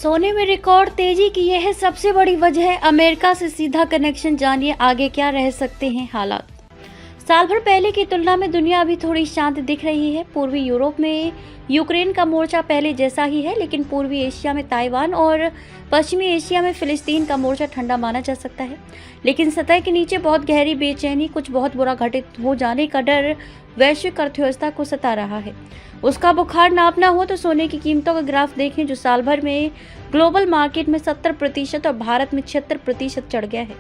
सोने में रिकॉर्ड तेजी की यह है सबसे बड़ी वजह। अमेरिका से सीधा कनेक्शन, जानिए आगे क्या रह सकते हैं हालात। साल भर पहले की तुलना में दुनिया अभी थोड़ी शांत दिख रही है। पूर्वी यूरोप में यूक्रेन का मोर्चा पहले जैसा ही है, लेकिन पूर्वी एशिया में ताइवान और पश्चिमी एशिया में फिलिस्तीन का मोर्चा ठंडा माना जा सकता है। लेकिन सतह के नीचे बहुत गहरी बेचैनी, कुछ बहुत बुरा घटित हो जाने का डर वैश्विक अर्थव्यवस्था को सता रहा है। उसका बुखार नापना हो तो सोने की कीमतों का ग्राफ देखें, जो साल भर में ग्लोबल मार्केट में 70% और भारत में 76% चढ़ गया है।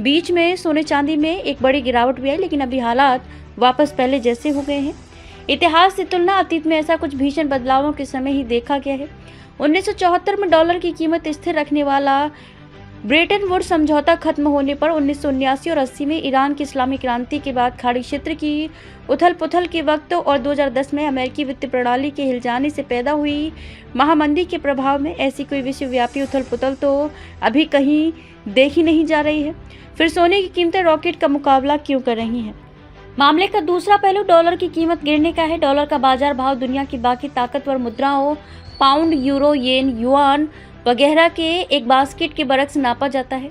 बीच में सोने चांदी में एक बड़ी गिरावट भी आई, लेकिन अभी हालात वापस पहले जैसे हो गए हैं। इतिहास से तुलना, अतीत में ऐसा कुछ भीषण बदलावों के समय ही देखा गया है। 1974 में डॉलर की कीमत स्थिर रखने वाला ब्रेटन वुड्स समझौता खत्म होने पर 1979 और 80 में ईरान की इस्लामी क्रांति के बाद खाड़ी क्षेत्र की उथल पुथल के वक्त और 2010 में अमेरिकी वित्तीय प्रणाली के हिल जाने से पैदा हुई महामंदी के प्रभाव में ऐसी कोई विश्वव्यापी उथल पुथल तो अभी कहीं देखी नहीं जा रही है। फिर सोने की कीमतें रॉकेट का मुकाबला क्यों कर रही हैं? मामले का दूसरा पहलू डॉलर की कीमत गिरने का है। डॉलर का बाजार भाव दुनिया की बाकी ताकतवर मुद्राओं पाउंड, यूरो, येन, युआन वगैरह के एक बास्केट के बरक्स नापा जाता है।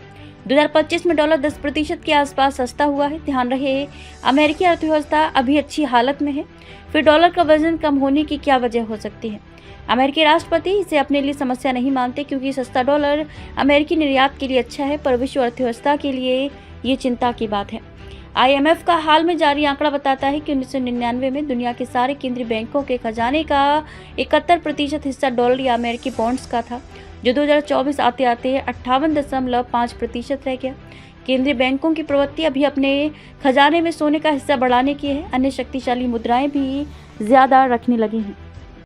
2025 में डॉलर 10% के आसपास सस्ता हुआ है। ध्यान रहे, अमेरिकी अर्थव्यवस्था अभी अच्छी हालत में है। फिर डॉलर का वजन कम होने की क्या वजह हो सकती है? अमेरिकी राष्ट्रपति इसे अपने लिए समस्या नहीं मानते, क्योंकि सस्ता डॉलर अमेरिकी निर्यात के लिए अच्छा है, पर विश्व अर्थव्यवस्था के लिए ये चिंता की बात है। IMF का हाल में जारी आंकड़ा बताता है कि 1999 में दुनिया के सारे केंद्रीय बैंकों के खजाने का 71% हिस्सा डॉलर या अमेरिकी बॉन्ड्स का था, जो 2024 आते आते 58.5% रह गया। केंद्रीय बैंकों की प्रवृत्ति अभी अपने खजाने में सोने का हिस्सा बढ़ाने की है। अन्य शक्तिशाली मुद्राएं भी ज्यादा रखने लगी हैं।